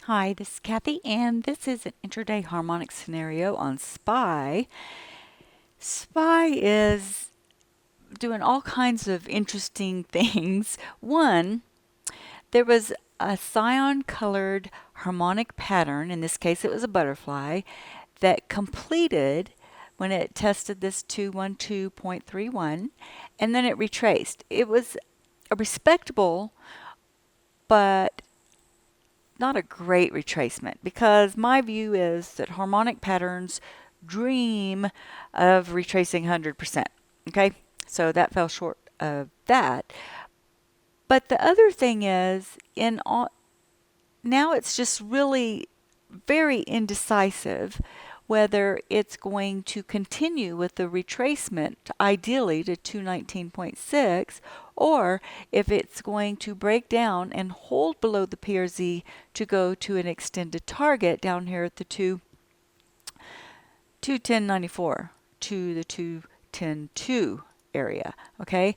Hi, this is Kathy, and this is an intraday harmonic scenario on SPY. SPY is doing all kinds of interesting things. One, there was a cyan-colored harmonic pattern, in this case it was a butterfly, that completed when it tested this 212.31, and then it retraced. It was a respectable but not a great retracement, because my view is that harmonic patterns dream of retracing 100%. Okay, so that fell short of that. But the other thing is, now it's just really very indecisive whether it's going to continue with the retracement, ideally to 219.6, or if it's going to break down and hold below the PRZ to go to an extended target down here at the 210.94 to the 210.2 area. Okay,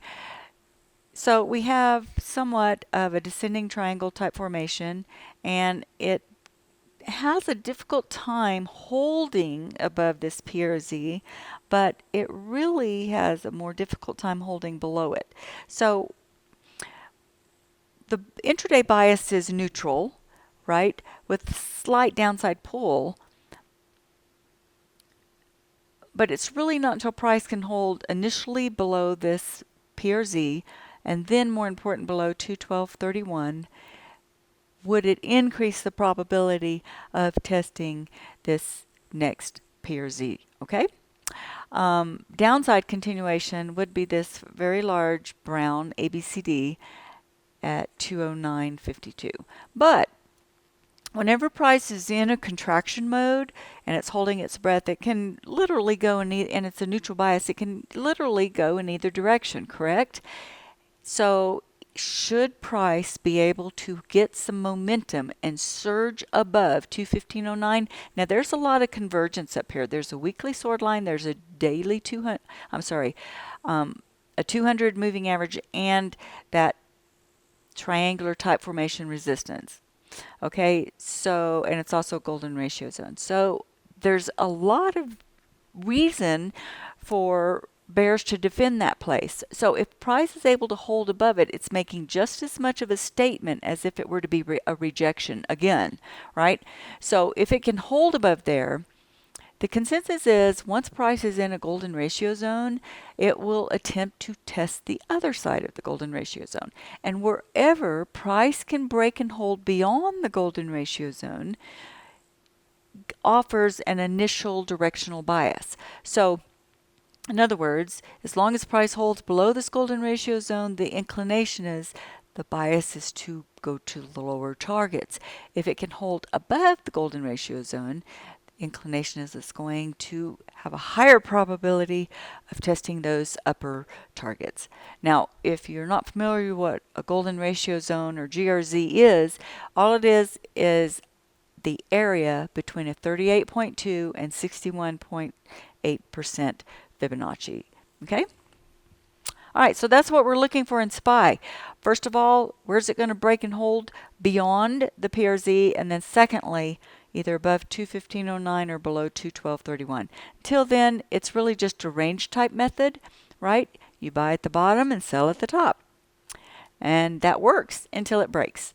so we have somewhat of a descending triangle type formation, and it has a difficult time holding above this PRZ, but it really has a more difficult time holding below it. So the intraday bias is neutral, right, with slight downside pull, but it's really not until price can hold initially below this PRZ and then, more important, below 212.31 would it increase the probability of testing this next PRZ. Okay? Downside continuation would be this very large brown ABCD at 209.52. But whenever price is in a contraction mode and it's holding its breath, it can literally go and it's a neutral bias, it can literally go in either direction, correct? So should price be able to get some momentum and surge above 215.09? Now there's a lot of convergence up here. There's a weekly sword line, there's a daily 200, a 200 moving average, and that triangular type formation resistance. Okay, so, and it's also golden ratio zone. So there's a lot of reason for bears to defend that place. So if price is able to hold above it, it's making just as much of a statement as if it were to be a rejection again, right? So if it can hold above there, the consensus is once price is in a golden ratio zone, it will attempt to test the other side of the golden ratio zone. And wherever price can break and hold beyond the golden ratio zone, offers an initial directional bias. So in other words, as long as price holds below this golden ratio zone, the inclination is the bias is to go to the lower targets. If it can hold above the golden ratio zone, the inclination is it's going to have a higher probability of testing those upper targets. Now, if you're not familiar with what a golden ratio zone or GRZ is, all it is the area between a 38.2 and 61.8% Fibonacci. Okay? All right, so that's what we're looking for in SPY. First of all, where's it going to break and hold beyond the PRZ? And then secondly, either above 215.09 or below 212.31. Till then, it's really just a range type method, right? You buy at the bottom and sell at the top. And that works until it breaks.